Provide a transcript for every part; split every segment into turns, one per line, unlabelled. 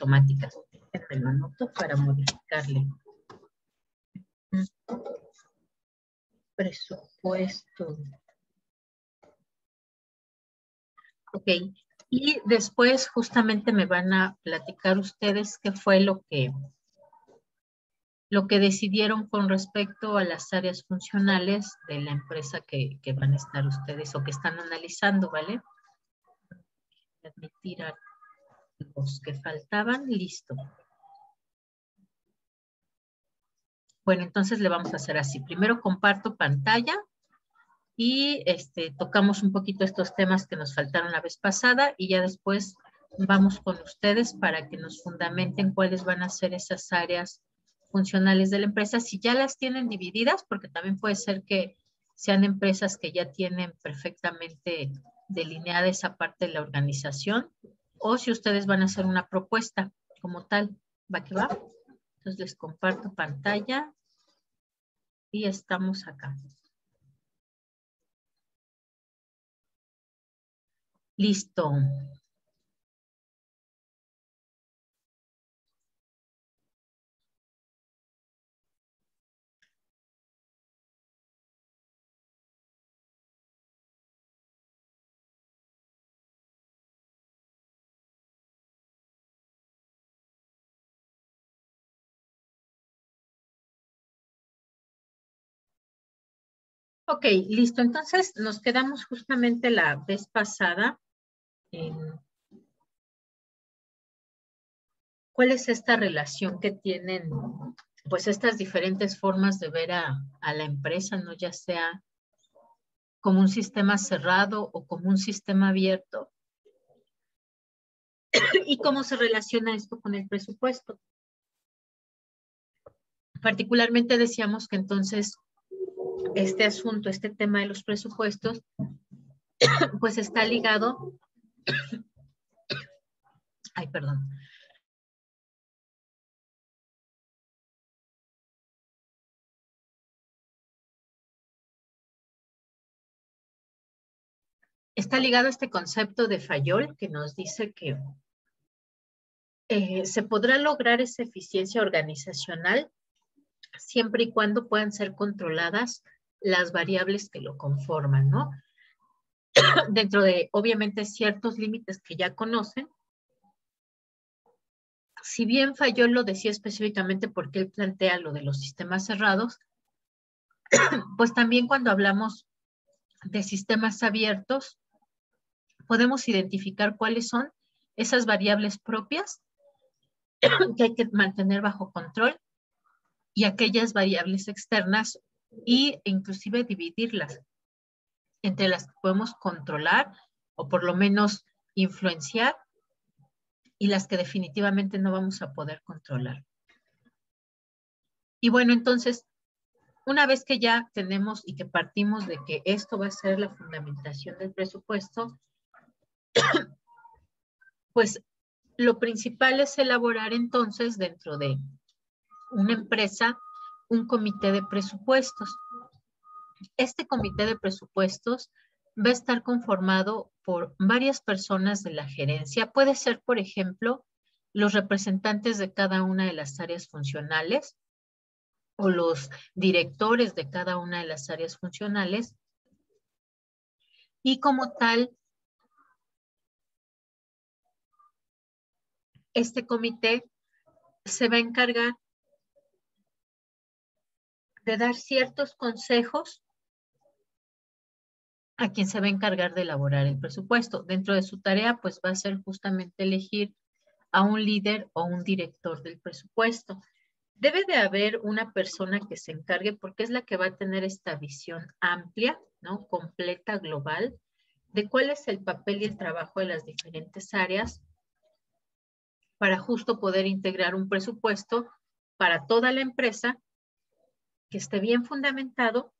automáticas. Me lo anoto para modificarle. Presupuesto. Ok. Y después justamente me van a platicar ustedes qué fue lo que decidieron con respecto a las áreas funcionales de la empresa que van a estar ustedes o que están analizando, ¿vale? Admitir a los que faltaban, listo. Bueno, entonces le vamos a hacer así. Primero comparto pantalla y tocamos un poquito estos temas que nos faltaron la vez pasada y ya después vamos con ustedes para que nos fundamenten cuáles van a ser esas áreas funcionales de la empresa, si ya las tienen divididas, porque también puede ser que sean empresas que ya tienen perfectamente delineada esa parte de la organización, o si ustedes van a hacer una propuesta como tal, ¿va que va? Entonces les comparto pantalla y estamos acá. Listo. Ok, listo. Entonces nos quedamos justamente la vez pasada en cuál es esta relación que tienen, pues estas diferentes formas de ver a la empresa, ¿no? Ya sea como un sistema cerrado o como un sistema abierto. ¿Y cómo se relaciona esto con el presupuesto? Particularmente decíamos que entonces este asunto, este tema de los presupuestos, pues está ligado, ay, perdón. Está ligado a este concepto de Fayol que nos dice que se podrá lograr esa eficiencia organizacional siempre y cuando puedan ser controladas las variables que lo conforman, ¿no? Dentro de, obviamente, ciertos límites que ya conocen. Si bien Fayol lo decía específicamente porque él plantea lo de los sistemas cerrados, pues también cuando hablamos de sistemas abiertos, podemos identificar cuáles son esas variables propias que hay que mantener bajo control y aquellas variables externas e inclusive dividirlas entre las que podemos controlar o por lo menos influenciar y las que definitivamente no vamos a poder controlar. Y bueno, entonces, una vez que ya tenemos y que partimos de que esto va a ser la fundamentación del presupuesto, pues lo principal es elaborar entonces dentro de una empresa un comité de presupuestos. Este comité de presupuestos va a estar conformado por varias personas de la gerencia. Puede ser, por ejemplo, los representantes de cada una de las áreas funcionales o los directores de cada una de las áreas funcionales. Y como tal, este comité se va a encargar de dar ciertos consejos a quien se va a encargar de elaborar el presupuesto. Dentro de su tarea, pues va a ser justamente elegir a un líder o un director del presupuesto. Debe de haber una persona que se encargue porque es la que va a tener esta visión amplia, ¿no? Completa, global, de cuál es el papel y el trabajo de las diferentes áreas para justo poder integrar un presupuesto para toda la empresa que esté bien fundamentado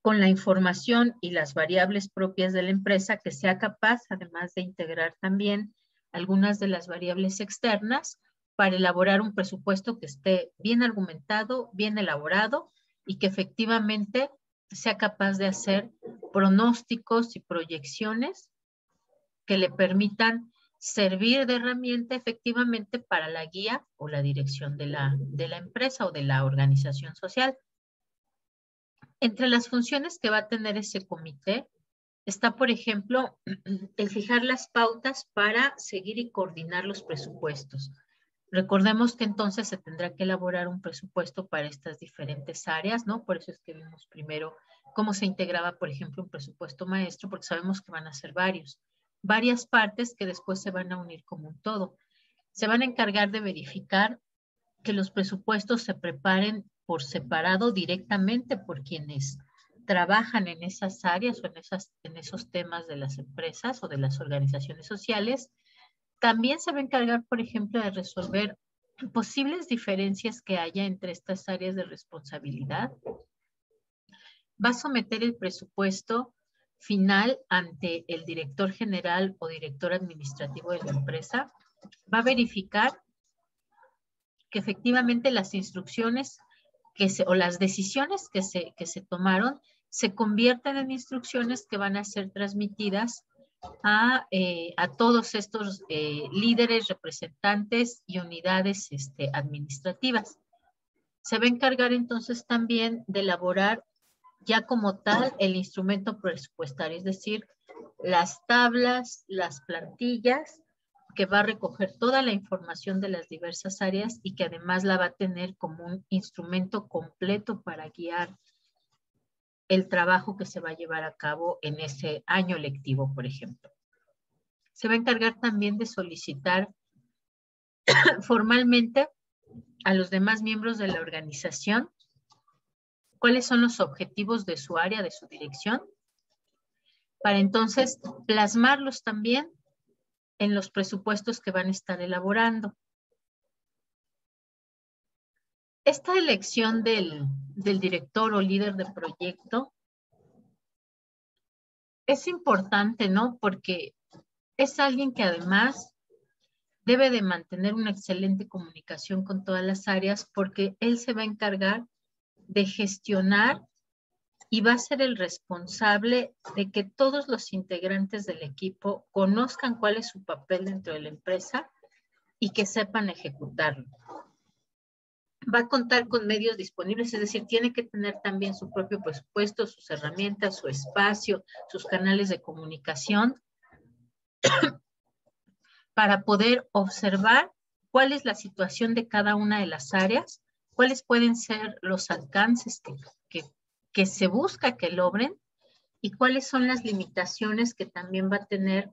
con la información y las variables propias de la empresa, que sea capaz además de integrar también algunas de las variables externas para elaborar un presupuesto que esté bien argumentado, bien elaborado y que efectivamente sea capaz de hacer pronósticos y proyecciones que le permitan servir de herramienta efectivamente para la guía o la dirección de la empresa o de la organización social. Entre las funciones que va a tener ese comité está, por ejemplo, el fijar las pautas para seguir y coordinar los presupuestos. Recordemos que entonces se tendrá que elaborar un presupuesto para estas diferentes áreas, ¿no? Por eso es que vimos primero cómo se integraba, por ejemplo, un presupuesto maestro, porque sabemos que van a ser varias partes que después se van a unir como un todo. Se van a encargar de verificar que los presupuestos se preparen por separado directamente por quienes trabajan en esas áreas o en esos temas de las empresas o de las organizaciones sociales. También se va a encargar, por ejemplo, de resolver posibles diferencias que haya entre estas áreas de responsabilidad. Va a someter el presupuesto final ante el director general o director administrativo de la empresa. Va a verificar que efectivamente las instrucciones o las decisiones que se tomaron se convierten en instrucciones que van a ser transmitidas a todos estos líderes, representantes y unidades administrativas. Se va a encargar entonces también de elaborar ya como tal el instrumento presupuestario, es decir, las tablas, las plantillas, que va a recoger toda la información de las diversas áreas y que además la va a tener como un instrumento completo para guiar el trabajo que se va a llevar a cabo en ese año lectivo, por ejemplo. Se va a encargar también de solicitar formalmente a los demás miembros de la organización cuáles son los objetivos de su área, de su dirección, para entonces plasmarlos también en los presupuestos que van a estar elaborando. Esta elección del director o líder de proyecto es importante, ¿no? Porque es alguien que además debe de mantener una excelente comunicación con todas las áreas porque él se va a encargar de gestionar y va a ser el responsable de que todos los integrantes del equipo conozcan cuál es su papel dentro de la empresa y que sepan ejecutarlo. Va a contar con medios disponibles, es decir, tiene que tener también su propio presupuesto, sus herramientas, su espacio, sus canales de comunicación para poder observar cuál es la situación de cada una de las áreas, cuáles pueden ser los alcances que se busca que logren y cuáles son las limitaciones que también va a tener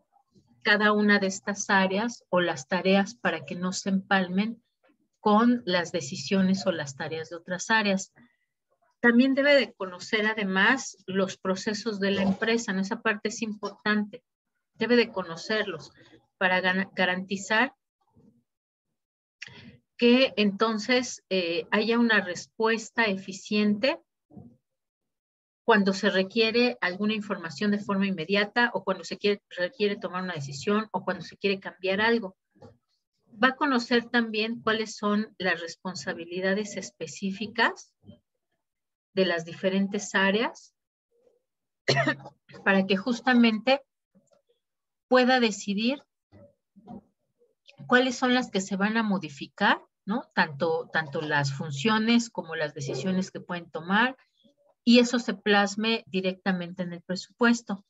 cada una de estas áreas o las tareas para que no se empalmen con las decisiones o las tareas de otras áreas. También debe de conocer además los procesos de la empresa, ¿no? Esa parte es importante, debe de conocerlos para garantizar que entonces haya una respuesta eficiente cuando se requiere alguna información de forma inmediata o cuando se requiere tomar una decisión o cuando se quiere cambiar algo. Va a conocer también cuáles son las responsabilidades específicas de las diferentes áreas para que justamente pueda decidir cuáles son las que se van a modificar, ¿no? Tanto las funciones como las decisiones que pueden tomar y eso se plasme directamente en el presupuesto.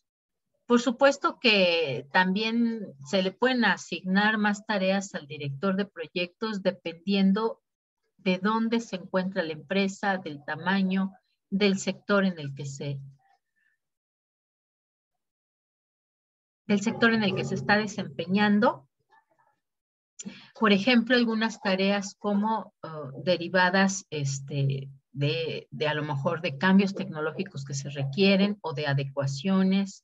Por supuesto que también se le pueden asignar más tareas al director de proyectos dependiendo de dónde se encuentra la empresa, del tamaño, del sector en el que se está desempeñando. Por ejemplo, algunas tareas como derivadas de a lo mejor de cambios tecnológicos que se requieren o de adecuaciones,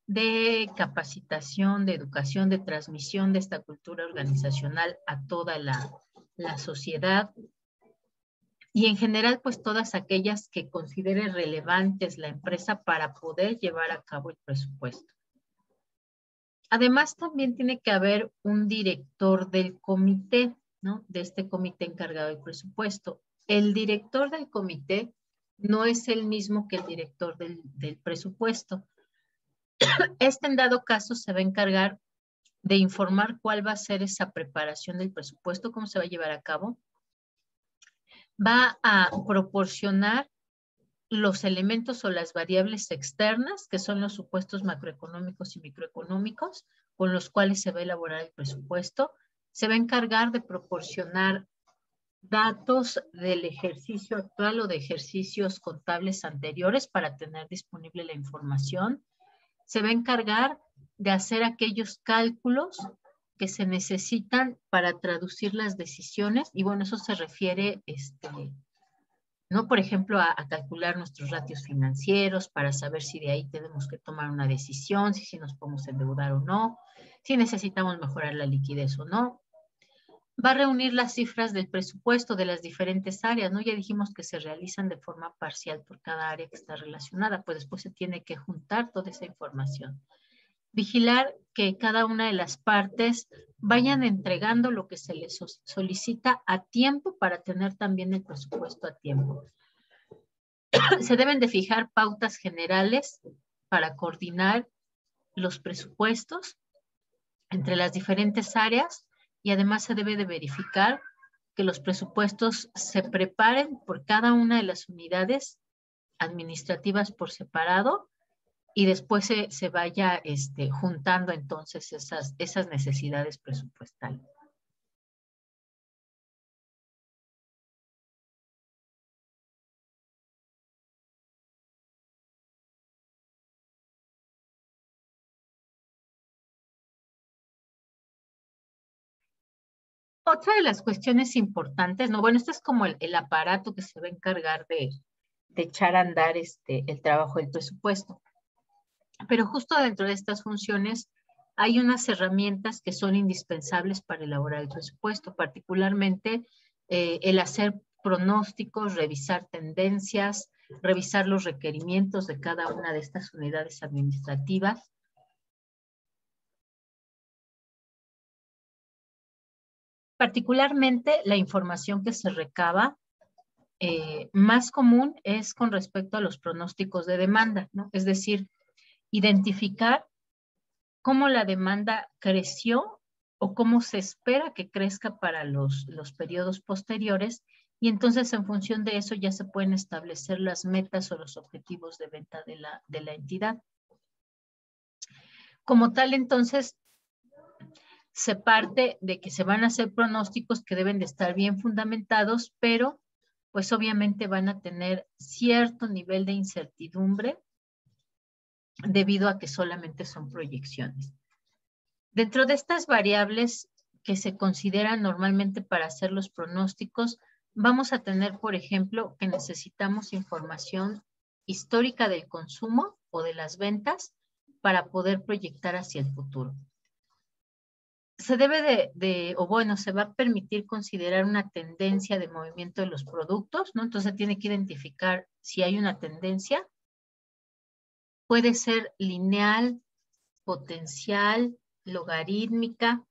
de capacitación, de educación, de transmisión de esta cultura organizacional a toda la sociedad y en general pues todas aquellas que considere relevantes la empresa para poder llevar a cabo el presupuesto. Además, también tiene que haber un director del comité, ¿no? De este comité encargado del presupuesto. El director del comité no es el mismo que el director del presupuesto. En dado caso, se va a encargar de informar cuál va a ser esa preparación del presupuesto, cómo se va a llevar a cabo, va a proporcionar los elementos o las variables externas, que son los supuestos macroeconómicos y microeconómicos, con los cuales se va a elaborar el presupuesto. Se va a encargar de proporcionar datos del ejercicio actual o de ejercicios contables anteriores para tener disponible la información. Se va a encargar de hacer aquellos cálculos que se necesitan para traducir las decisiones, y bueno, eso se refiere, ¿no? Por ejemplo, a calcular nuestros ratios financieros para saber si de ahí tenemos que tomar una decisión, si nos podemos endeudar o no, si necesitamos mejorar la liquidez o no. Va a reunir las cifras del presupuesto de las diferentes áreas, ¿no? Ya dijimos que se realizan de forma parcial por cada área que está relacionada, pues después se tiene que juntar toda esa información. Vigilar que cada una de las partes vayan entregando lo que se les solicita a tiempo para tener también el presupuesto a tiempo. Se deben de fijar pautas generales para coordinar los presupuestos entre las diferentes áreas, y además se debe de verificar que los presupuestos se preparen por cada una de las unidades administrativas por separado, y después se vaya juntando entonces esas necesidades presupuestales. Otra de las cuestiones importantes, no, bueno, este es como el aparato que se va a encargar de echar a andar el trabajo del presupuesto. Pero justo dentro de estas funciones hay unas herramientas que son indispensables para elaborar el presupuesto, particularmente el hacer pronósticos, revisar tendencias, revisar los requerimientos de cada una de estas unidades administrativas. Particularmente la información que se recaba más común es con respecto a los pronósticos de demanda, ¿no? Es decir, identificar cómo la demanda creció o cómo se espera que crezca para los periodos posteriores, y entonces en función de eso ya se pueden establecer las metas o los objetivos de venta de la entidad. Como tal, entonces, se parte de que se van a hacer pronósticos que deben de estar bien fundamentados, pero pues obviamente van a tener cierto nivel de incertidumbre debido a que solamente son proyecciones. Dentro de estas variables que se consideran normalmente para hacer los pronósticos, vamos a tener, por ejemplo, que necesitamos información histórica del consumo o de las ventas para poder proyectar hacia el futuro. Se debe se va a permitir considerar una tendencia de movimiento de los productos, ¿no? Entonces tiene que identificar si hay una tendencia. Puede ser lineal, potencial, logarítmica,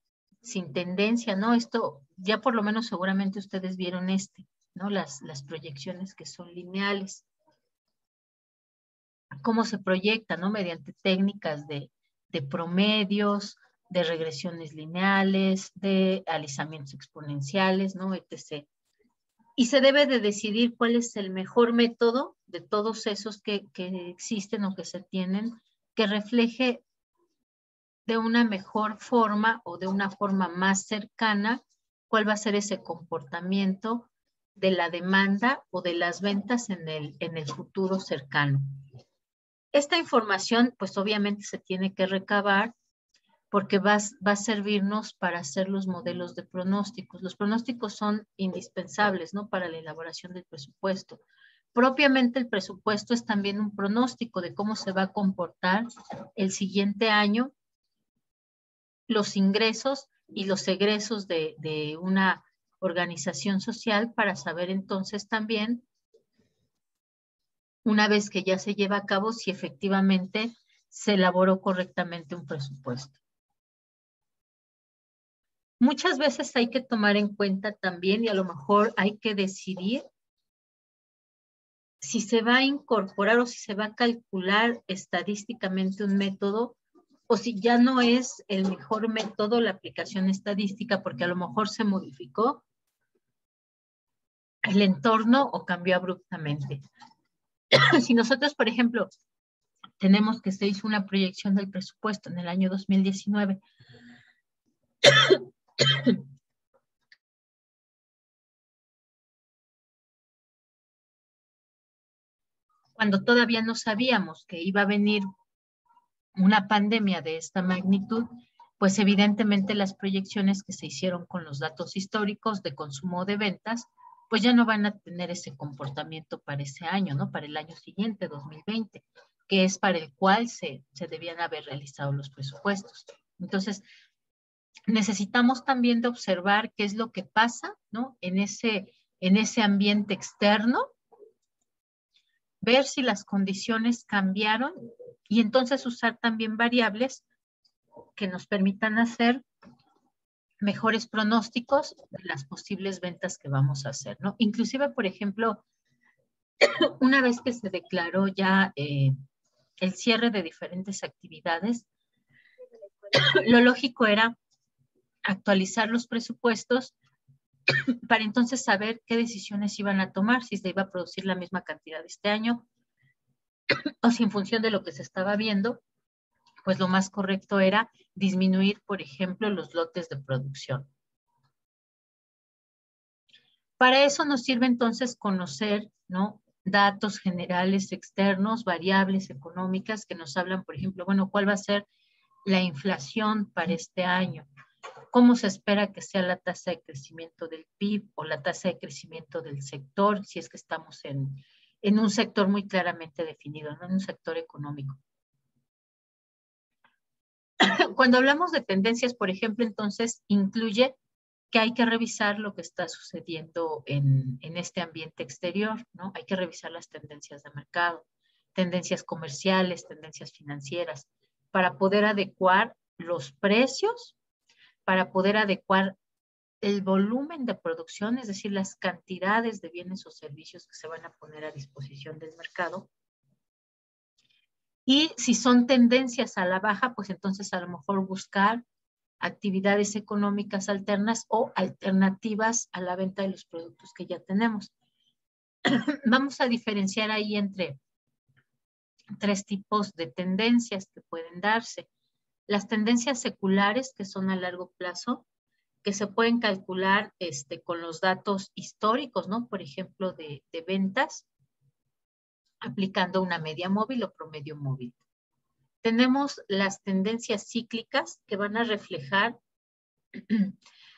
sin tendencia, ¿no? Esto ya por lo menos seguramente ustedes vieron ¿no? Las proyecciones que son lineales. Cómo se proyecta, ¿no? Mediante técnicas de promedios, de regresiones lineales, de alisamientos exponenciales, ¿no? etc. Y se debe de decidir cuál es el mejor método de todos esos que existen o que se tienen, que refleje de una mejor forma o de una forma más cercana cuál va a ser ese comportamiento de la demanda o de las ventas en el futuro cercano. Esta información, pues obviamente se tiene que recabar porque va a servirnos para hacer los modelos de pronósticos. Los pronósticos son indispensables, ¿no? Para la elaboración del presupuesto. Propiamente el presupuesto es también un pronóstico de cómo se va a comportar el siguiente año los ingresos y los egresos de una organización social, para saber entonces también, una vez que ya se lleva a cabo, si efectivamente se elaboró correctamente un presupuesto. Muchas veces hay que tomar en cuenta también, y a lo mejor hay que decidir si se va a incorporar o si se va a calcular estadísticamente un método o si ya no es el mejor método la aplicación estadística, porque a lo mejor se modificó el entorno o cambió abruptamente. Si nosotros, por ejemplo, tenemos que se hizo una proyección del presupuesto en el año 2019, cuando todavía no sabíamos que iba a venir una pandemia de esta magnitud, pues evidentemente las proyecciones que se hicieron con los datos históricos de consumo de ventas, pues ya no van a tener ese comportamiento para ese año, ¿no? Para el año siguiente, 2020, que es para el cual se debían haber realizado los presupuestos. Entonces, necesitamos también de observar qué es lo que pasa, ¿no? En ese ambiente externo, ver si las condiciones cambiaron y entonces usar también variables que nos permitan hacer mejores pronósticos de las posibles ventas que vamos a hacer, ¿no? Inclusive, por ejemplo, una vez que se declaró ya el cierre de diferentes actividades, lo lógico era actualizar los presupuestos para entonces saber qué decisiones iban a tomar, si se iba a producir la misma cantidad este año o si en función de lo que se estaba viendo, pues lo más correcto era disminuir, por ejemplo, los lotes de producción. Para eso nos sirve entonces conocer, ¿no? Datos generales externos, variables económicas que nos hablan, por ejemplo, bueno, ¿cuál va a ser la inflación para este año? ¿Cómo se espera que sea la tasa de crecimiento del PIB o la tasa de crecimiento del sector, si es que estamos en un sector muy claramente definido, no en un sector económico? Cuando hablamos de tendencias, por ejemplo, entonces incluye que hay que revisar lo que está sucediendo en este ambiente exterior, ¿no? Hay que revisar las tendencias de mercado, tendencias comerciales, tendencias financieras, para poder adecuar los precios, para poder adecuar el volumen de producción, es decir, las cantidades de bienes o servicios que se van a poner a disposición del mercado. Y si son tendencias a la baja, pues entonces a lo mejor buscar actividades económicas alternas o alternativas a la venta de los productos que ya tenemos. Vamos a diferenciar ahí entre tres tipos de tendencias que pueden darse. Las tendencias seculares, que son a largo plazo, que se pueden calcular con los datos históricos, ¿no? Por ejemplo, de ventas, aplicando una media móvil o promedio móvil. Tenemos las tendencias cíclicas que van a reflejar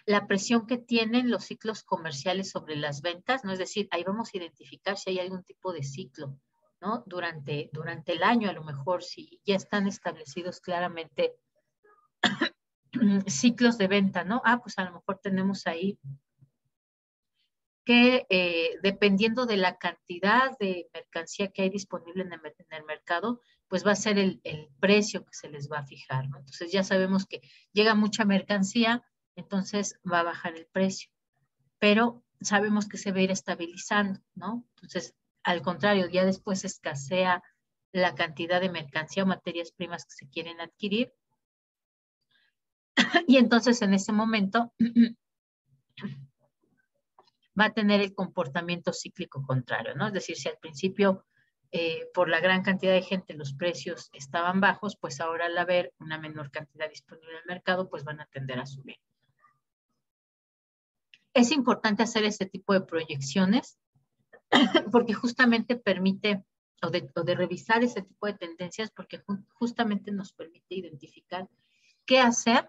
la presión que tienen los ciclos comerciales sobre las ventas, ¿no? Es decir, ahí vamos a identificar si hay algún tipo de ciclo, ¿no? Durante el año, a lo mejor, si ya están establecidos claramente ciclos de venta, ¿no? Pues a lo mejor tenemos ahí que dependiendo de la cantidad de mercancía que hay disponible en el mercado, pues va a ser el precio que se les va a fijar, ¿no? Entonces ya sabemos que llega mucha mercancía, entonces va a bajar el precio, pero sabemos que se va a ir estabilizando, ¿no? Entonces, al contrario, ya después escasea la cantidad de mercancía o materias primas que se quieren adquirir, y entonces en ese momento va a tener el comportamiento cíclico contrario, ¿no? Es decir, si al principio por la gran cantidad de gente los precios estaban bajos, pues ahora al haber una menor cantidad disponible en el mercado, pues van a tender a subir. Es importante hacer este tipo de proyecciones porque justamente permite, o de revisar ese tipo de tendencias, porque justamente nos permite identificar qué hacer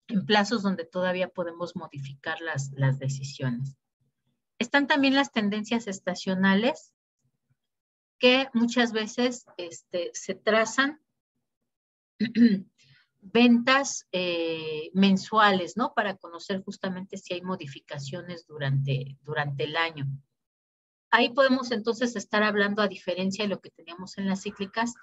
en plazos donde todavía podemos modificar las decisiones. Están también las tendencias estacionales, que muchas veces se trazan ventas mensuales, ¿no? Para conocer justamente si hay modificaciones durante el año. Ahí podemos entonces estar hablando, a diferencia de lo que teníamos en las cíclicas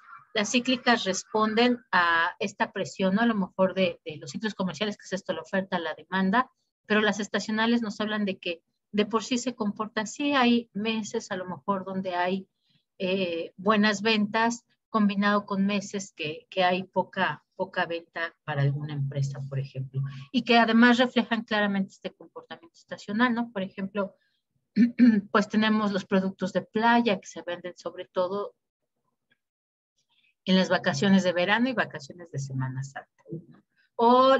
responden a esta presión, ¿no? A lo mejor de los ciclos comerciales, que es esto, la oferta, la demanda, pero las estacionales nos hablan de que de por sí se comporta así. Hay meses a lo mejor donde hay buenas ventas, combinado con meses que hay poca poca venta para alguna empresa, por ejemplo, y que además reflejan claramente este comportamiento estacional, ¿no? Por ejemplo, pues tenemos los productos de playa que se venden sobre todo en las vacaciones de verano y vacaciones de Semana Santa, ¿no? O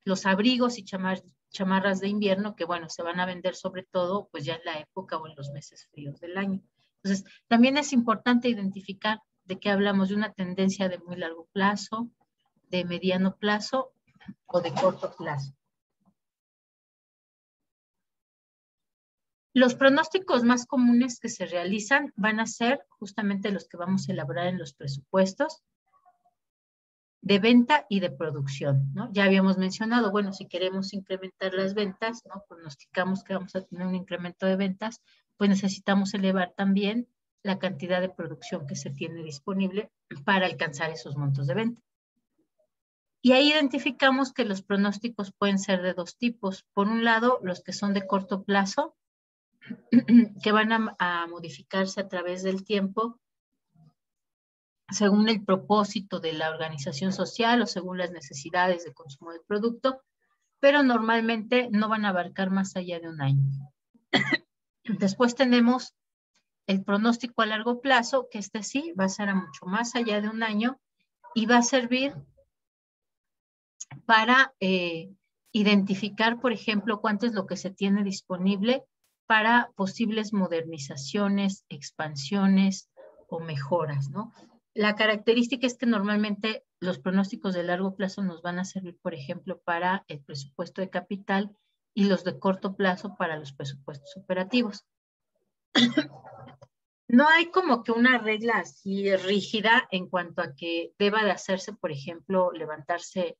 los abrigos y chamarras de invierno que, bueno, se van a vender sobre todo pues ya en la época o en los meses fríos del año. Entonces, también es importante identificar de qué hablamos, de una tendencia de muy largo plazo, de mediano plazo o de corto plazo. Los pronósticos más comunes que se realizan van a ser justamente los que vamos a elaborar en los presupuestos de venta y de producción, ¿no? Ya habíamos mencionado, bueno, si queremos incrementar las ventas, ¿no? Pronosticamos que vamos a tener un incremento de ventas, pues necesitamos elevar también la cantidad de producción que se tiene disponible para alcanzar esos montos de venta. Y ahí identificamos que los pronósticos pueden ser de dos tipos. Por un lado, los que son de corto plazo, que van a modificarse a través del tiempo según el propósito de la organización social o según las necesidades de consumo del producto, pero normalmente no van a abarcar más allá de un año. Después tenemos el pronóstico a largo plazo, que este sí va a ser a mucho más allá de un año y va a servir para identificar, por ejemplo, cuánto es lo que se tiene disponible para posibles modernizaciones, expansiones o mejoras, ¿no? La característica es que normalmente los pronósticos de largo plazo nos van a servir, por ejemplo, para el presupuesto de capital y los de corto plazo para los presupuestos operativos. No hay como que una regla así rígida en cuanto a que deba de hacerse, por ejemplo, levantarse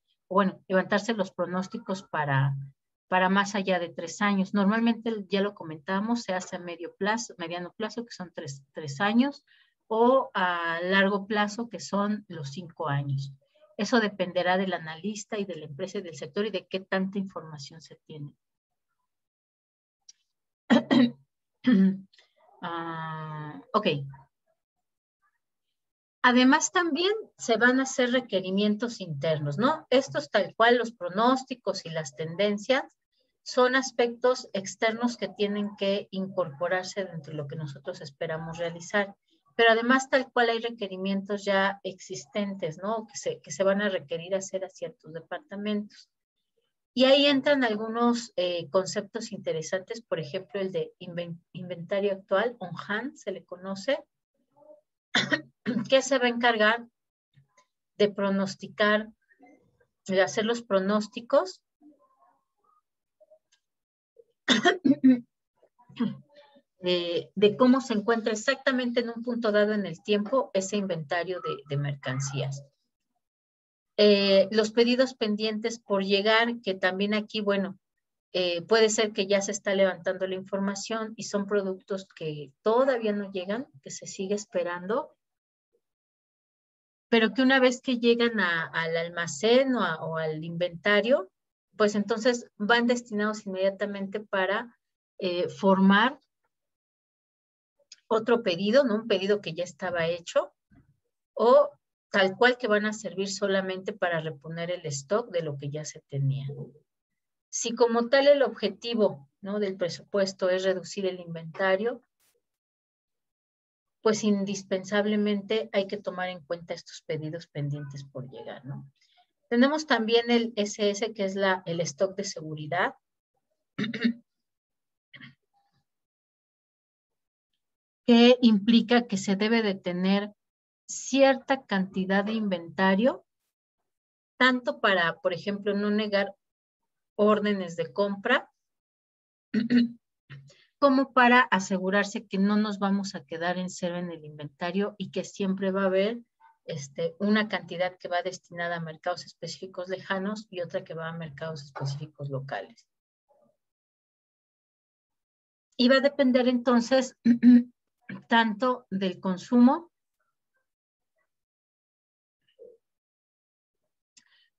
los pronósticos para más allá de 3 años. Normalmente, ya lo comentábamos, se hace a mediano plazo, que son tres años, o a largo plazo, que son los 5 años. Eso dependerá del analista y de la empresa y del sector y de qué tanta información se tiene. Ok. Además, también se van a hacer requerimientos internos, ¿no? Estos, tal cual, los pronósticos y las tendencias, son aspectos externos que tienen que incorporarse dentro de lo que nosotros esperamos realizar. Pero además, tal cual, hay requerimientos ya existentes, ¿no? Que se van a requerir hacer a ciertos departamentos. Y ahí entran algunos conceptos interesantes, por ejemplo, el de inventario actual, on-hand, se le conoce, que se va a encargar de pronosticar, de hacer los pronósticos de cómo se encuentra exactamente en un punto dado en el tiempo ese inventario de mercancías. Los pedidos pendientes por llegar, que también aquí, bueno, puede ser que ya se está levantando la información y son productos que todavía no llegan, que se sigue esperando, pero que una vez que llegan al almacén o al inventario, pues entonces van destinados inmediatamente para formar otro pedido, ¿no? Un pedido que ya estaba hecho, o tal cual que van a servir solamente para reponer el stock de lo que ya se tenía. Si como tal el objetivo, ¿no?, del presupuesto es reducir el inventario, pues indispensablemente hay que tomar en cuenta estos pedidos pendientes por llegar, ¿no? Tenemos también el SS, que es el stock de seguridad. Que implica que se debe de tener cierta cantidad de inventario, tanto para, por ejemplo, no negar órdenes de compra, como para asegurarse que no nos vamos a quedar en cero en el inventario y que siempre va a haber una cantidad que va destinada a mercados específicos lejanos y otra que va a mercados específicos locales. Y va a depender entonces tanto del consumo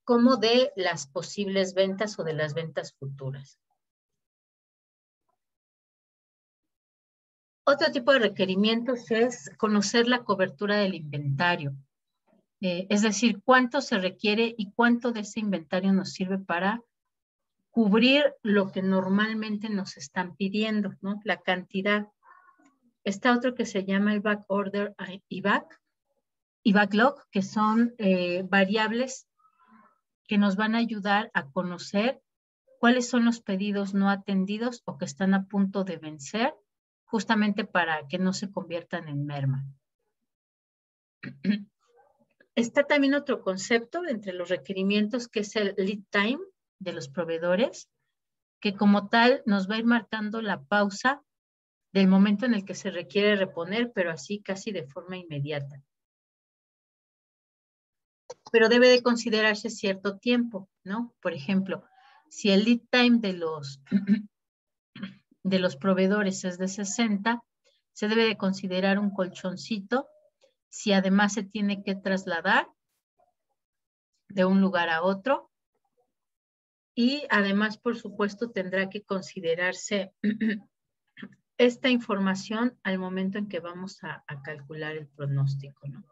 como de las posibles ventas o de las ventas futuras. Otro tipo de requerimientos es conocer la cobertura del inventario. Es decir, cuánto se requiere y cuánto de ese inventario nos sirve para cubrir lo que normalmente nos están pidiendo, ¿no? La cantidad. Está otro que se llama el back order y backlog, que son variables que nos van a ayudar a conocer cuáles son los pedidos no atendidos o que están a punto de vencer, justamente para que no se conviertan en merma. Está también otro concepto entre los requerimientos, que es el lead time de los proveedores, que como tal nos va a ir marcando la pausa del momento en el que se requiere reponer, pero así casi de forma inmediata. Pero debe de considerarse cierto tiempo, ¿no? Por ejemplo, si el lead time de los proveedores es de 60, se debe de considerar un colchoncito si además se tiene que trasladar de un lugar a otro. Y además, por supuesto, tendrá que considerarse esta información al momento en que vamos a calcular el pronóstico, ¿no?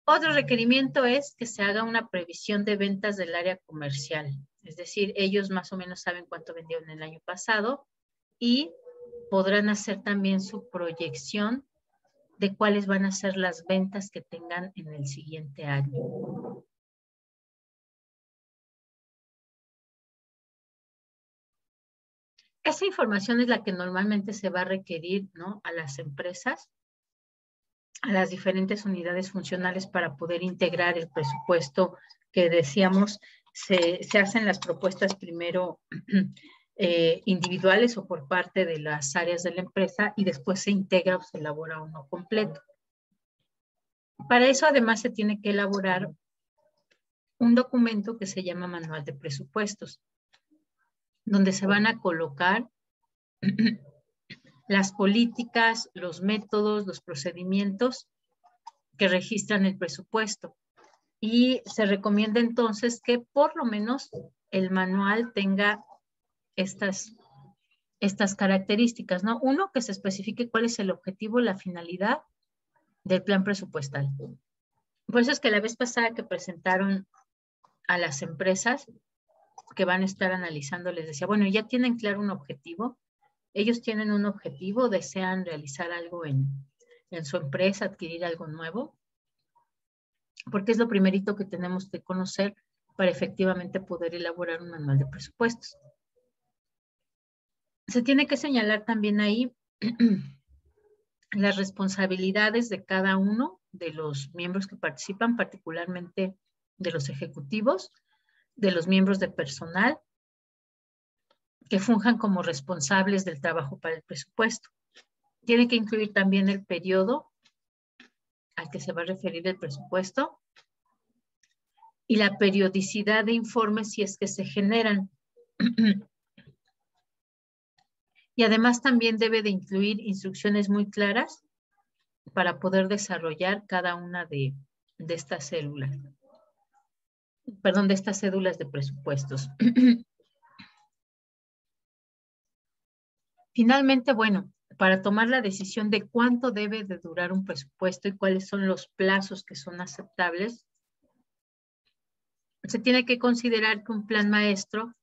Otro requerimiento es que se haga una previsión de ventas del área comercial. Es decir, ellos más o menos saben cuánto vendieron el año pasado y podrán hacer también su proyección de cuáles van a ser las ventas que tengan en el siguiente año. Esa información es la que normalmente se va a requerir, ¿no?, a las empresas, a las diferentes unidades funcionales para poder integrar el presupuesto que decíamos. Se hacen las propuestas primero individuales o por parte de las áreas de la empresa y después se integra o se elabora uno completo. Para eso además se tiene que elaborar un documento que se llama Manual de Presupuestos, donde se van a colocar las políticas, los métodos, los procedimientos que registran el presupuesto. Y se recomienda entonces que por lo menos el manual tenga estas características, ¿no? Uno, que se especifique cuál es el objetivo, la finalidad del plan presupuestal. Por eso es que la vez pasada que presentaron a las empresas que van a estar analizando, les decía, bueno, ya tienen claro un objetivo. Ellos tienen un objetivo, desean realizar algo en su empresa, adquirir algo nuevo, porque es lo primerito que tenemos que conocer para efectivamente poder elaborar un manual de presupuestos. Se tiene que señalar también ahí las responsabilidades de cada uno de los miembros que participan, particularmente de los ejecutivos, de los miembros de personal, que funjan como responsables del trabajo para el presupuesto. Tiene que incluir también el periodo al que se va a referir el presupuesto y la periodicidad de informes si es que se generan. Y además también debe de incluir instrucciones muy claras para poder desarrollar cada una de estas células. Perdón, de estas cédulas de presupuestos. Finalmente, bueno, para tomar la decisión de cuánto debe de durar un presupuesto y cuáles son los plazos que son aceptables, se tiene que considerar que un plan maestro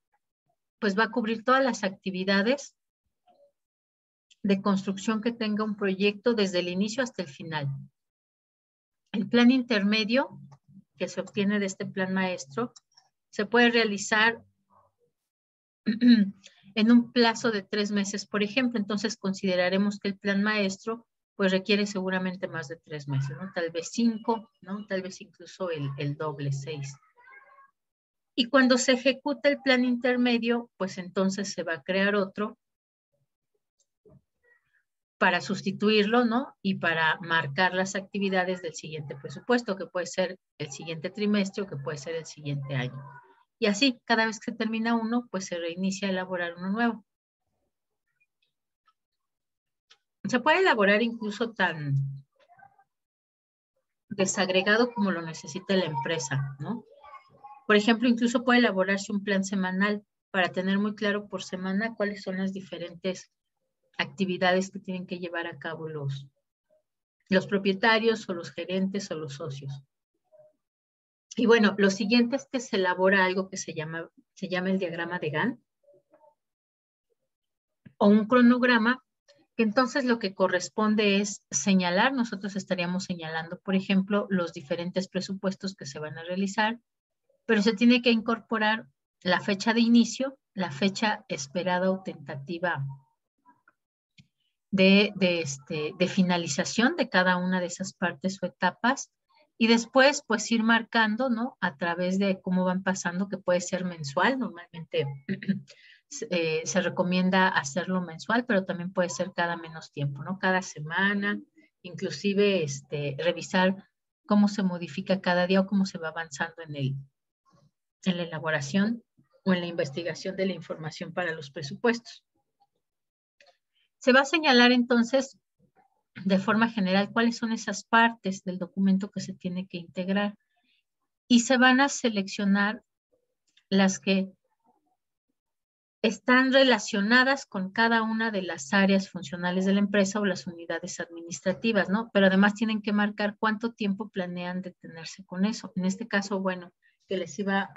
pues va a cubrir todas las actividades de construcción que tenga un proyecto desde el inicio hasta el final. El plan intermedio que se obtiene de este plan maestro se puede realizar en un plazo de 3 meses, por ejemplo. Entonces consideraremos que el plan maestro pues requiere seguramente más de 3 meses, ¿no? Tal vez 5, ¿no? Tal vez incluso el doble, 6. Y cuando se ejecuta el plan intermedio, pues entonces se va a crear otro para sustituirlo, ¿no? Y para marcar las actividades del siguiente presupuesto, que puede ser el siguiente trimestre o que puede ser el siguiente año. Y así, cada vez que se termina uno, pues se reinicia a elaborar uno nuevo. Se puede elaborar incluso tan desagregado como lo necesite la empresa, ¿no? Por ejemplo, incluso puede elaborarse un plan semanal para tener muy claro por semana cuáles son las diferentes actividades que tienen que llevar a cabo los propietarios o los gerentes o los socios. Y bueno, lo siguiente es que se elabora algo que se llama el diagrama de Gantt o un cronograma, que entonces lo que corresponde es señalar, nosotros estaríamos señalando, por ejemplo, los diferentes presupuestos que se van a realizar, pero se tiene que incorporar la fecha de inicio, la fecha esperada o tentativa de finalización de cada una de esas partes o etapas, y después pues ir marcando, ¿no? A través de cómo van pasando, que puede ser mensual, normalmente se recomienda hacerlo mensual, pero también puede ser cada menos tiempo, ¿no? Cada semana, inclusive revisar cómo se modifica cada día o cómo se va avanzando en la elaboración o en la investigación de la información para los presupuestos. Se va a señalar entonces de forma general cuáles son esas partes del documento que se tiene que integrar y se van a seleccionar las que están relacionadas con cada una de las áreas funcionales de la empresa o las unidades administrativas, ¿no? Pero además tienen que marcar cuánto tiempo planean detenerse con eso. En este caso, bueno, que les iba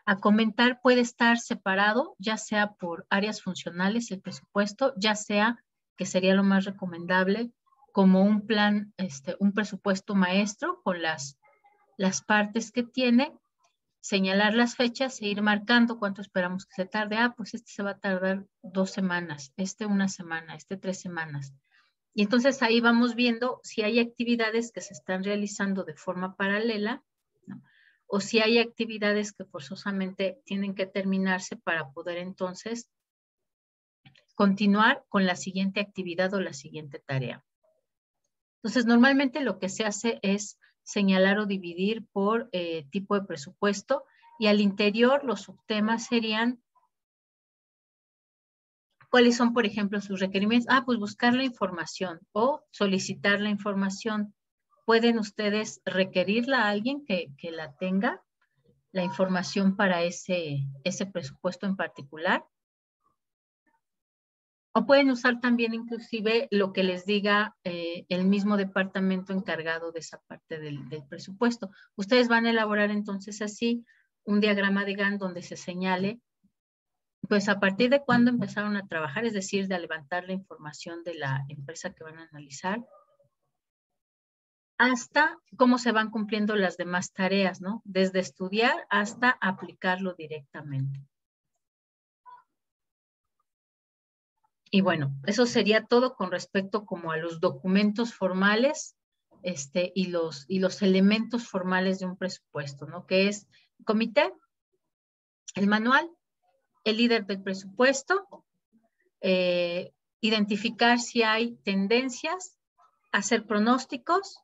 a comentar, puede estar separado, ya sea por áreas funcionales el presupuesto, ya sea, que sería lo más recomendable, como un plan, un presupuesto maestro con las partes que tiene, señalar las fechas e ir marcando cuánto esperamos que se tarde. Ah, pues se va a tardar 2 semanas, una semana, 3 semanas. Y entonces ahí vamos viendo si hay actividades que se están realizando de forma paralela, ¿no? O si hay actividades que forzosamente tienen que terminarse para poder entonces continuar con la siguiente actividad o la siguiente tarea. Entonces, normalmente lo que se hace es señalar o dividir por tipo de presupuesto, y al interior los subtemas serían cuáles son, por ejemplo, sus requerimientos. Ah, pues buscar la información o solicitar la información. Pueden ustedes requerirla a alguien que la tenga, la información para ese presupuesto en particular. O pueden usar también inclusive lo que les diga el mismo departamento encargado de esa parte del presupuesto. Ustedes van a elaborar entonces así un diagrama de Gantt donde se señale, pues a partir de cuándo empezaron a trabajar, es decir, de levantar la información de la empresa que van a analizar, hasta cómo se van cumpliendo las demás tareas, ¿no? Desde estudiar hasta aplicarlo directamente. Y bueno, eso sería todo con respecto como a los documentos formales y los elementos formales de un presupuesto, ¿no? Que es el comité, el manual, el líder del presupuesto, identificar si hay tendencias, hacer pronósticos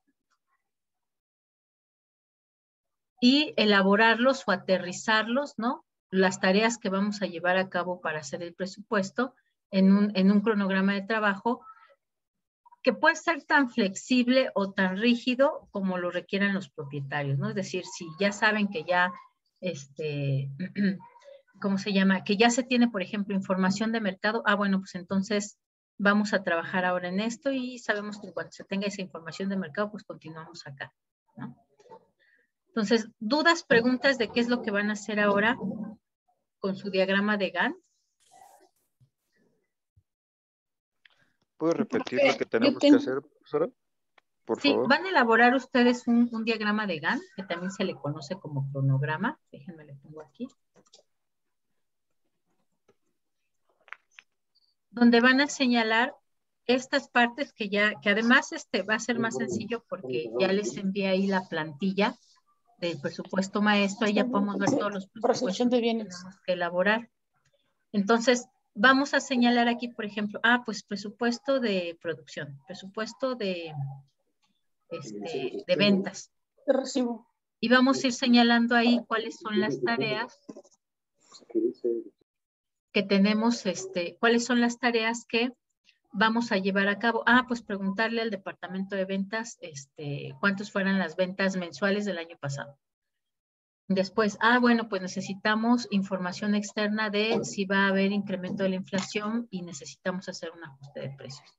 y elaborarlos o aterrizarlos, ¿no? Las tareas que vamos a llevar a cabo para hacer el presupuesto en un cronograma de trabajo que puede ser tan flexible o tan rígido como lo requieran los propietarios, ¿no? Es decir, si ya saben que ya, ¿cómo se llama? Que ya se tiene, por ejemplo, información de mercado, ah, bueno, pues entonces vamos a trabajar ahora en esto y sabemos que cuando se tenga esa información de mercado, pues continuamos acá, ¿no? Entonces, dudas, preguntas de qué es lo que van a hacer ahora con su diagrama de Gantt.
¿Puede repetir lo que tenemos que hacer, profesora? Por favor.
Van a elaborar ustedes un diagrama de Gantt, que también se le conoce como cronograma. Déjenme le pongo aquí. Donde van a señalar estas partes que además va a ser más sencillo porque ya les envié ahí la plantilla del presupuesto maestro. Ahí ya podemos ver todos los presupuestos que tenemos que elaborar. Entonces, vamos a señalar aquí, por ejemplo, pues presupuesto de producción, presupuesto de ventas.
De recibo.
Y vamos a ir señalando ahí cuáles son las tareas que tenemos, cuáles son las tareas que vamos a llevar a cabo. Pues preguntarle al departamento de ventas, cuántos fueran las ventas mensuales del año pasado. Después, bueno, pues necesitamos información externa de si va a haber incremento de la inflación y necesitamos hacer un ajuste de precios.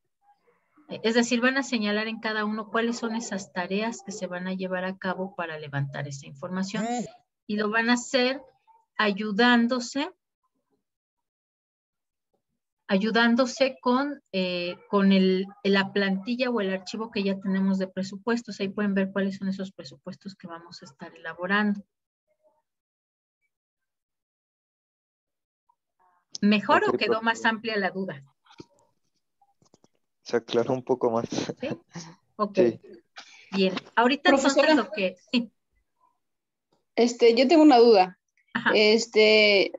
Es decir, van a señalar en cada uno cuáles son esas tareas que se van a llevar a cabo para levantar esa información. Y lo van a hacer ayudándose con la plantilla o el archivo que ya tenemos de presupuestos. Ahí pueden ver cuáles son esos presupuestos que vamos a estar elaborando. ¿Mejor o quedó más amplia la duda?
Se aclaró un poco más.
¿Sí? Ok.
Sí.
Bien. Ahorita
Profesora,
entonces lo que... Sí.
Yo tengo una duda.
Ajá.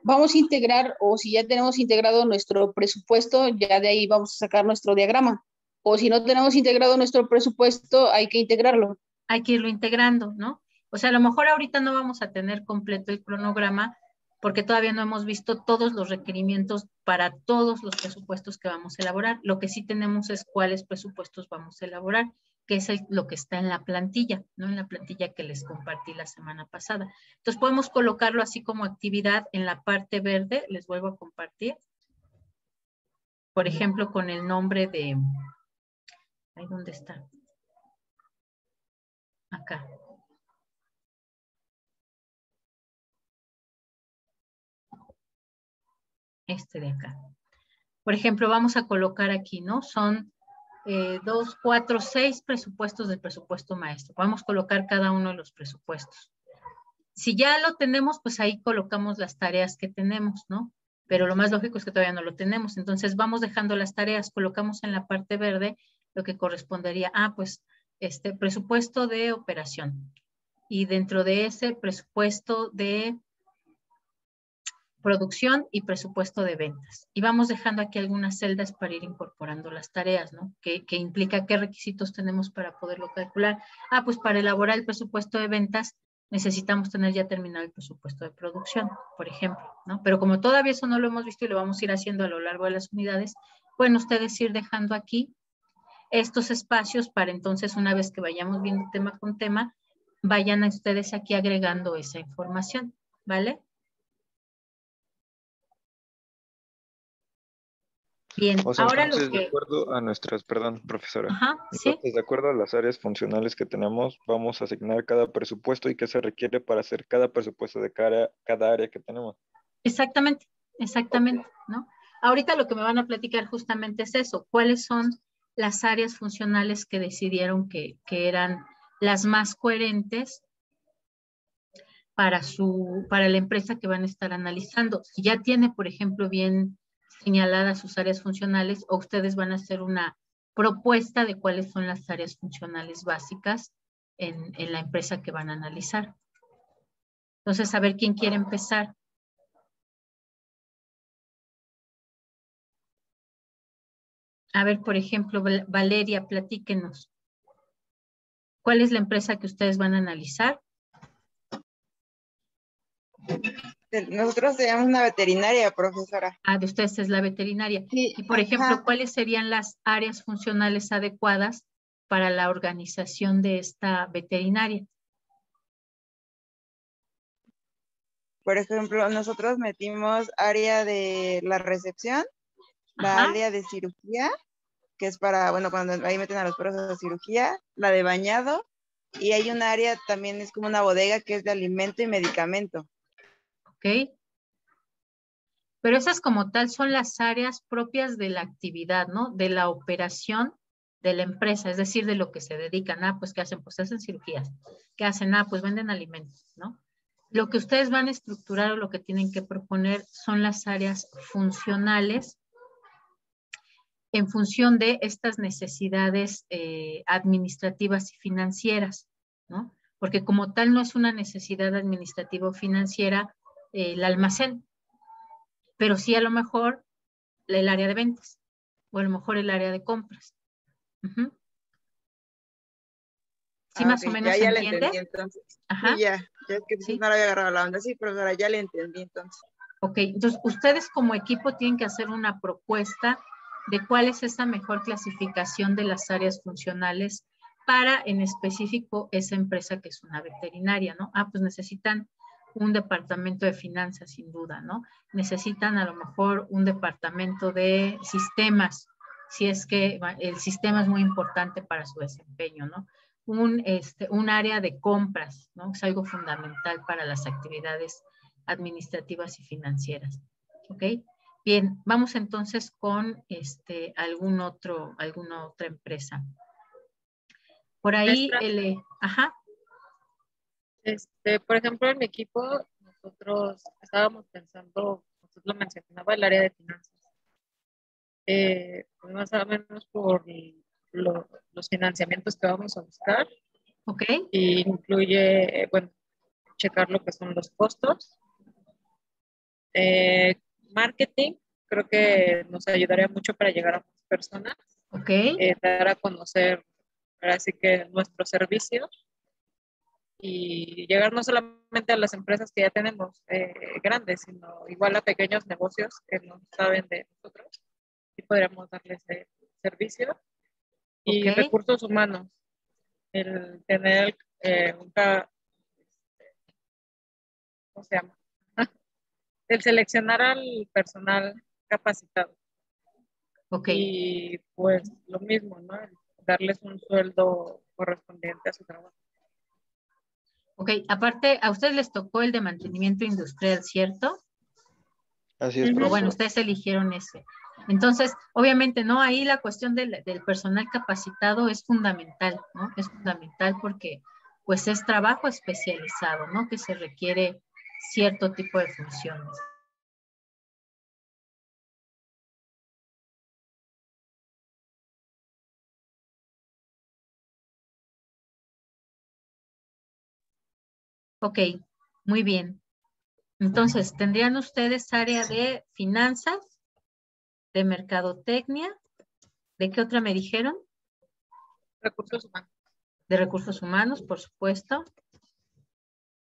Vamos a integrar, o si ya tenemos integrado nuestro presupuesto, ya de ahí vamos a sacar nuestro diagrama. O si no tenemos integrado nuestro presupuesto, hay que integrarlo.
Hay que irlo integrando, ¿no? O sea, a lo mejor ahorita no vamos a tener completo el cronograma porque todavía no hemos visto todos los requerimientos para todos los presupuestos que vamos a elaborar. Lo que sí tenemos es cuáles presupuestos vamos a elaborar, que es lo que está en la plantilla, ¿no? En la plantilla que les compartí la semana pasada. Entonces podemos colocarlo así como actividad en la parte verde, les vuelvo a compartir. Por ejemplo, con el nombre de... ¿Ahí dónde está? Acá. Este de acá. Por ejemplo, vamos a colocar aquí, ¿no? Son 2, 4, 6 presupuestos del presupuesto maestro. Vamos a colocar cada uno de los presupuestos. Si ya lo tenemos, pues ahí colocamos las tareas que tenemos, ¿no? Pero lo más lógico es que todavía no lo tenemos. Entonces vamos dejando las tareas, colocamos en la parte verde lo que correspondería. Pues presupuesto de operación. Y dentro de ese presupuesto de producción y presupuesto de ventas. Y vamos dejando aquí algunas celdas para ir incorporando las tareas, ¿no? Que implica qué requisitos tenemos para poderlo calcular. Pues para elaborar el presupuesto de ventas necesitamos tener ya terminado el presupuesto de producción, por ejemplo, ¿no? Pero como todavía eso no lo hemos visto y lo vamos a ir haciendo a lo largo de las unidades, pueden ustedes ir dejando aquí estos espacios para entonces, una vez que vayamos viendo tema con tema, vayan a ustedes aquí agregando esa información, ¿vale? Bien,
O sea,
ahora
entonces,
lo que...
de acuerdo a nuestras, perdón, profesora.
Ajá, sí.
Entonces, de acuerdo a las áreas funcionales que tenemos, vamos a asignar cada presupuesto y qué se requiere para hacer cada presupuesto de cada área que tenemos.
Exactamente, exactamente, ¿no? Ahorita lo que me van a platicar justamente es eso, cuáles son las áreas funcionales que decidieron que eran las más coherentes para la empresa que van a estar analizando. Si ya tiene, por ejemplo, bien señaladas sus áreas funcionales, o ustedes van a hacer una propuesta de cuáles son las áreas funcionales básicas en la empresa que van a analizar. Entonces, a ver quién quiere empezar. A ver, por ejemplo, Valeria, platíquenos. ¿Cuál es la empresa que ustedes van a analizar?
Nosotros tenemos una veterinaria, profesora.
De ustedes es la veterinaria.
Sí,
y, por ejemplo, ¿cuáles serían las áreas funcionales adecuadas para la organización de esta veterinaria?
Por ejemplo, nosotros metimos área de la recepción, la área de cirugía, que es para, bueno, cuando ahí meten a los perros de cirugía, la de bañado, y hay un área también, es como una bodega que es de alimento y medicamento.
Ok. Pero esas como tal son las áreas propias de la actividad, ¿no? De la operación de la empresa, es decir, de lo que se dedican. Pues ¿qué hacen? Pues hacen cirugías. ¿Qué hacen? Pues venden alimentos, ¿no? Lo que ustedes van a estructurar o lo que tienen que proponer son las áreas funcionales en función de estas necesidades administrativas y financieras, ¿no? Porque como tal no es una necesidad administrativa o financiera el almacén, pero sí a lo mejor el área de ventas o a lo mejor el área de compras. ¿Sí más o menos
ya
entiende?
le entendí entonces.
Ajá.
Sí, ya es que
¿Sí?
no le había agarrado la onda. Sí, profesora, ya le entendí entonces.
Ok, entonces ustedes como equipo tienen que hacer una propuesta de cuál es esa mejor clasificación de las áreas funcionales para en específico esa empresa que es una veterinaria, ¿no? Pues necesitan un departamento de finanzas sin duda, ¿no? Necesitan a lo mejor un departamento de sistemas, si es que el sistema es muy importante para su desempeño, ¿no? Un área de compras, ¿no? Es algo fundamental para las actividades administrativas y financieras, ¿ok? Bien, vamos entonces con alguna otra empresa. Por ahí, ajá.
Por ejemplo, en mi equipo, nosotros estábamos pensando, usted lo mencionaba, el área de finanzas. Más o menos por los financiamientos que vamos a buscar.
Ok.
Y incluye, bueno, checar lo que son los costos. Marketing, creo que nos ayudaría mucho para llegar a más personas.
Ok.
Dar a conocer, así que nuestro servicio y llegar no solamente a las empresas que ya tenemos grandes, sino igual a pequeños negocios que no saben de nosotros y podríamos darles servicio. Y recursos humanos, el tener ¿cómo se llama? El seleccionar al personal capacitado.
Ok.
Y pues lo mismo, ¿no? Darles un sueldo correspondiente a su trabajo.
Ok, aparte, a ustedes les tocó el de mantenimiento industrial, ¿cierto?
Así es, profesor.
O bueno, ustedes eligieron ese. Entonces, obviamente, ¿no? Ahí la cuestión del personal capacitado es fundamental, ¿no? Es fundamental porque, pues, es trabajo especializado, ¿no? Que se requiere cierto tipo de funciones. Ok, muy bien. Entonces, ¿tendrían ustedes área de finanzas, de mercadotecnia? ¿De qué otra me dijeron?
Recursos humanos.
De recursos humanos, por supuesto.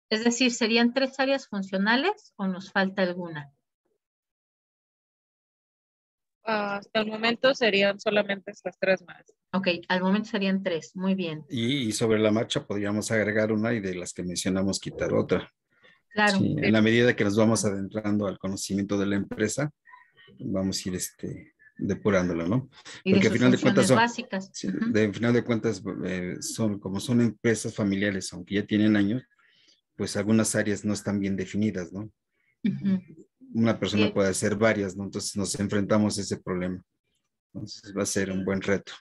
Es decir, ¿serían 3 áreas funcionales o nos falta alguna?
Hasta el momento serían solamente estas 3 más.
Ok, al momento serían 3, muy bien.
Y sobre la marcha podríamos agregar una y de las que mencionamos quitar otra.
Claro.
Sí, en la medida que nos vamos adentrando al conocimiento de la empresa, vamos a ir depurándola, ¿no?
Y
porque
de sus funciones básicas.
Sí, de final de cuentas, como son empresas familiares, aunque ya tienen años, pues algunas áreas no están bien definidas, ¿no? Una persona puede hacer varias, ¿no? Entonces nos enfrentamos a ese problema. Entonces va a ser un buen reto.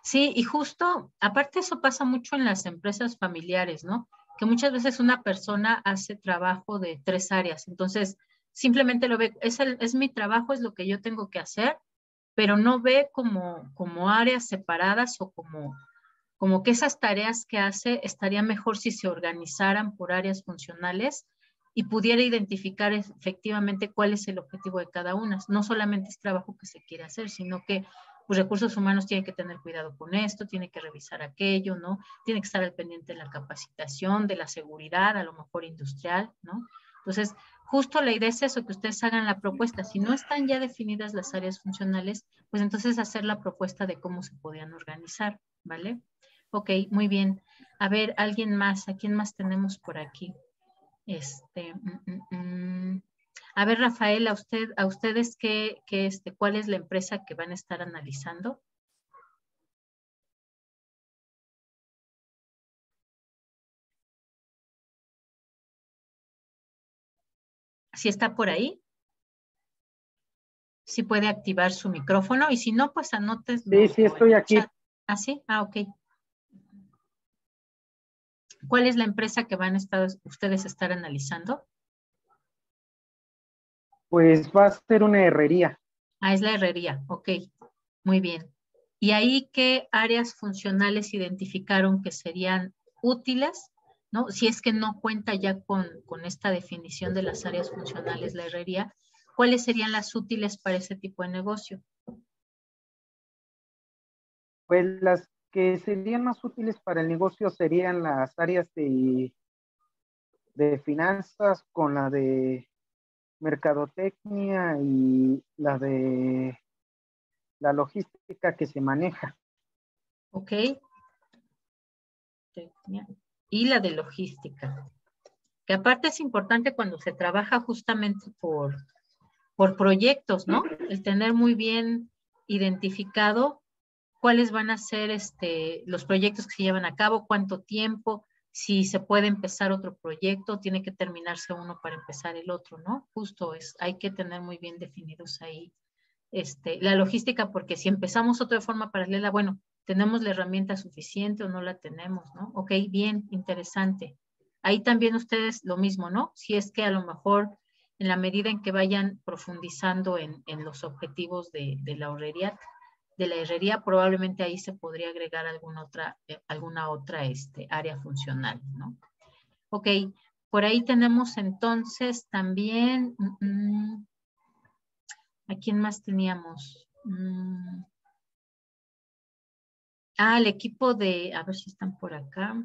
Sí, y justo, aparte eso pasa mucho en las empresas familiares, ¿no? Que muchas veces una persona hace trabajo de 3 áreas, entonces simplemente lo ve, es mi trabajo, es lo que yo tengo que hacer, pero no ve como áreas separadas o como que esas tareas que hace estaría mejor si se organizaran por áreas funcionales y pudiera identificar efectivamente cuál es el objetivo de cada una. No solamente es trabajo que se quiere hacer, sino que pues, recursos humanos tienen que tener cuidado con esto, tiene que revisar aquello, ¿no? Tiene que estar al pendiente de la capacitación, de la seguridad, a lo mejor industrial, ¿no? Entonces, justo la idea es eso, que ustedes hagan la propuesta. Si no están ya definidas las áreas funcionales, pues entonces hacer la propuesta de cómo se podían organizar, ¿vale? Ok, muy bien. A ver, alguien más, ¿a quién más tenemos por aquí? A ver, Rafael, a ustedes ¿cuál es la empresa que van a estar analizando? ¿Sí está por ahí? ¿Sí puede activar su micrófono? Y si no, pues anotes.
Sí, estoy aquí.
¿Ah, sí? Ah, ok. ¿Cuál es la empresa que van a ustedes estar analizando?
Pues va a ser una herrería.
Ah, es la herrería, ok, muy bien. ¿Y ahí qué áreas funcionales identificaron que serían útiles, ¿no? Si es que no cuenta ya con esta definición de las áreas funcionales la herrería, ¿cuáles serían las útiles para ese tipo de negocio?
Pues las que serían más útiles para el negocio serían las áreas de finanzas con la de mercadotecnia y la de la logística que se maneja.
Ok. Y la de logística. Que aparte es importante cuando se trabaja justamente por proyectos, ¿no? El tener muy bien identificado cuáles van a ser los proyectos que se llevan a cabo, cuánto tiempo, si se puede empezar otro proyecto, tiene que terminarse uno para empezar el otro, ¿no? Justo hay que tener muy bien definidos ahí la logística, porque si empezamos otra de forma paralela, bueno, ¿tenemos la herramienta suficiente o no la tenemos, no? Ok, bien, interesante. Ahí también ustedes lo mismo, ¿no? Si es que a lo mejor en la medida en que vayan profundizando en los objetivos de la herrería, probablemente ahí se podría agregar alguna otra área funcional, ¿no? Ok, por ahí tenemos entonces también, ¿a quién más teníamos? El equipo a ver si están por acá,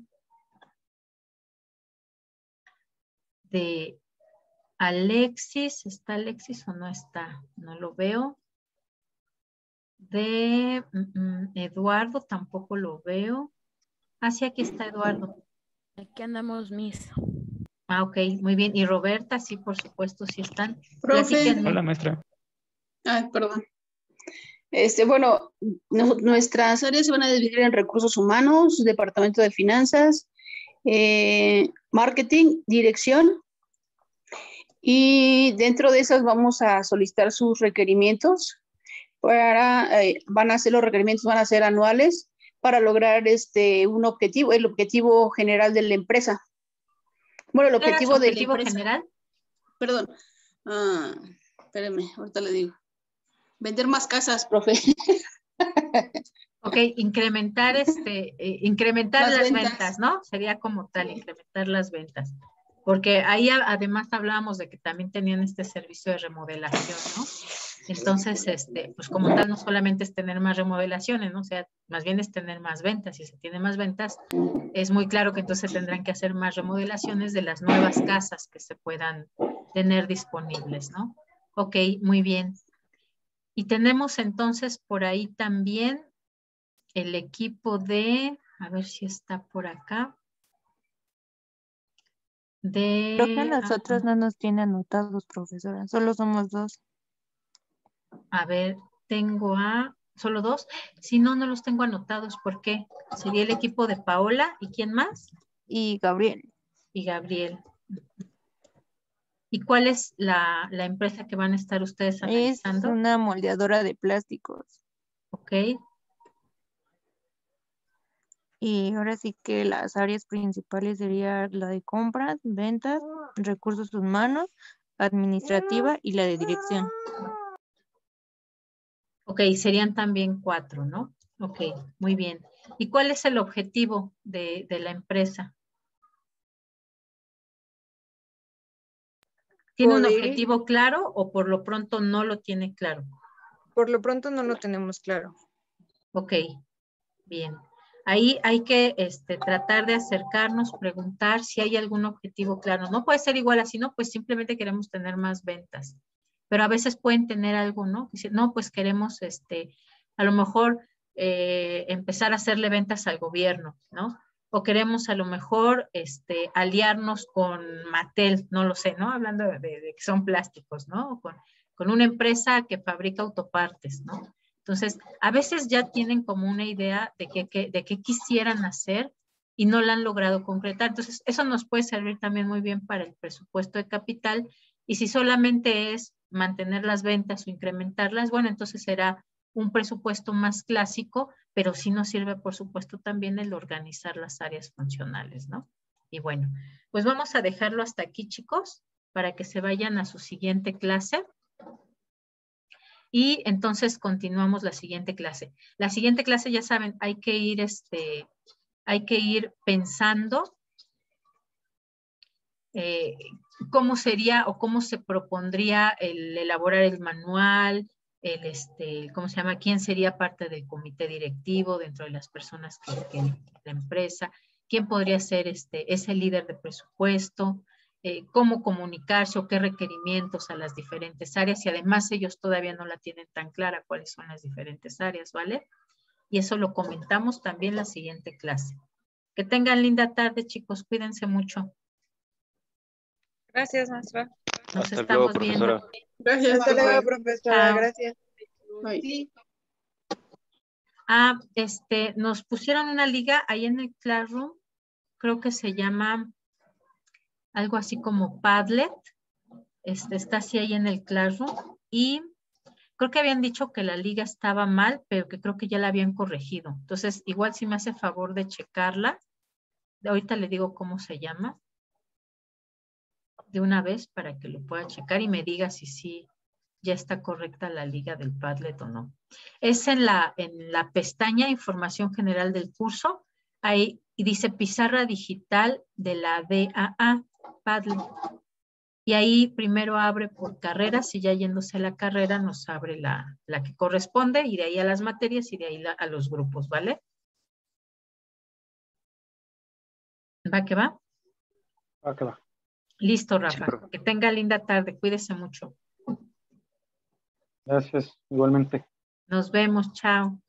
de Alexis. ¿Está Alexis o no está? No lo veo. De Eduardo tampoco lo veo. Sí, aquí está Eduardo.
Aquí andamos, Miss.
Ok, muy bien. Y Roberta, sí, por supuesto, sí están.
Profe. Hola, maestra.
Perdón. Bueno, nuestras áreas se van a dividir en recursos humanos, departamento de finanzas, marketing, dirección, y dentro de esas vamos a solicitar sus requerimientos los requerimientos van a ser anuales para lograr un objetivo, el objetivo general de la empresa. Bueno, el objetivo de la empresa.
General?
Perdón. Espérame, ahorita le digo. Vender más casas, profe.
Ok, incrementar las ventas, ¿no? Sería como tal, incrementar las ventas. Porque ahí además hablábamos de que también tenían este servicio de remodelación, ¿no? Entonces, pues como tal, no solamente es tener más remodelaciones, ¿no? O sea, más bien es tener más ventas. Si se tiene más ventas, es muy claro que entonces tendrán que hacer más remodelaciones de las nuevas casas que se puedan tener disponibles, ¿no? Ok, muy bien. Y tenemos entonces por ahí también el equipo a ver si está por acá.
Creo que nosotros no nos tiene anotados, profesora. Solo somos 2.
A ver, tengo ¿solo 2? Si no, no los tengo anotados. ¿Por qué? Sería el equipo de Paola. ¿Y quién más?
Y Gabriel.
Y Gabriel. ¿Y cuál es la empresa que van a estar ustedes analizando?
Es una moldeadora de plásticos.
Ok.
Y ahora sí que las áreas principales serían la de compras, ventas, recursos humanos, administrativa y la de dirección.
Ok, serían también 4, ¿no? Ok, muy bien. ¿Y cuál es el objetivo de la empresa? ¿Tiene un objetivo claro o por lo pronto no lo tiene claro?
Por lo pronto no lo tenemos claro.
Ok, bien. Ahí hay que tratar de acercarnos, preguntar si hay algún objetivo claro. No puede ser igual así, ¿no? Pues simplemente queremos tener más ventas. Pero a veces pueden tener algo, ¿no? No, pues queremos, a lo mejor empezar a hacerle ventas al gobierno, ¿no? O queremos a lo mejor aliarnos con Mattel, no lo sé, ¿no? Hablando de que son plásticos, ¿no? Con una empresa que fabrica autopartes, ¿no? Entonces, a veces ya tienen como una idea de qué quisieran hacer y no la han logrado concretar. Entonces, eso nos puede servir también muy bien para el presupuesto de capital. Y si solamente es mantener las ventas o incrementarlas, bueno, entonces será un presupuesto más clásico, pero sí nos sirve, por supuesto, también el organizar las áreas funcionales, ¿no? Y bueno, pues vamos a dejarlo hasta aquí, chicos, para que se vayan a su siguiente clase. Y entonces continuamos la siguiente clase. La siguiente clase, ya saben, hay que ir pensando cómo sería o cómo se propondría el elaborar el manual, ¿cómo se llama? ¿Quién sería parte del comité directivo dentro de las personas que la empresa? ¿Quién podría ser ese líder de presupuesto? Cómo comunicarse o qué requerimientos a las diferentes áreas, y además ellos todavía no la tienen tan clara cuáles son las diferentes áreas, ¿vale? Y eso lo comentamos también en la siguiente clase. Que tengan linda tarde, chicos, cuídense mucho.
Gracias, maestra.
Nos estamos viendo.
Gracias. Hasta luego, profesora.
Chao.
Gracias.
Bye.
Nos pusieron una liga ahí en el Classroom, creo que se llama algo así como Padlet, está así ahí en el Classroom, y creo que habían dicho que la liga estaba mal, pero que creo que ya la habían corregido. Entonces, igual si me hace favor de checarla, ahorita le digo cómo se llama, de una vez para que lo pueda checar y me diga si sí ya está correcta la liga del Padlet o no. Es en la pestaña Información General del curso, ahí dice Pizarra Digital de la DAA, Padlet. Y ahí primero abre por carreras y ya yéndose a la carrera nos abre la que corresponde y de ahí a las materias y de ahí a los grupos, ¿vale? ¿Va que va?
Va que va.
Listo, Rafa. Sí, que tenga linda tarde. Cuídese mucho.
Gracias, igualmente.
Nos vemos. Chao.